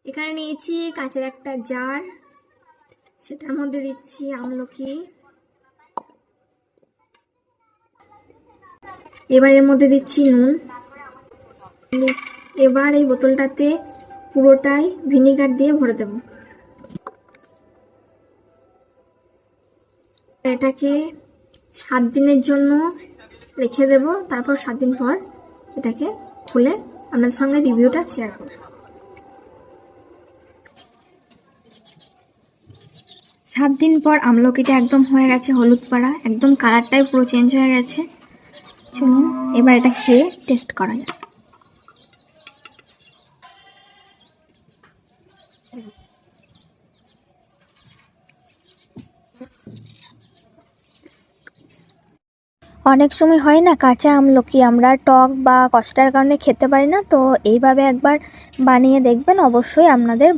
এখানে নিয়েছি কাঁচের একটা জার, সেটার মধ্যে দিচ্ছি আমলকি। এবার এর মধ্যে দিচ্ছি নুন। এবার এই বোতলটাতে পুরোটাই ভিনিগার দিয়ে ভরে দেব। এটাকে 7 দিনের জন্য রেখে দেব, তারপর 7 দিন পর এটাকে খুলে আপনাদের সঙ্গে রিভিউটা শেয়ার করব। 7 দিন পর আমলকিটা একদম হয়ে গেছে হলুদ পাড়া, একদম কালারটাই পুরো চেঞ্জ হয়ে গেছে। চলুন এবার এটা খেয়ে টেস্ট করা যাক। অনেক সময় হয় না কাঁচা আমলকি আমরা টক বা কষ্টের কারণে খেতে পারি না, তো এইভাবে একবার বানিয়ে দেখবেন, অবশ্যই আপনাদের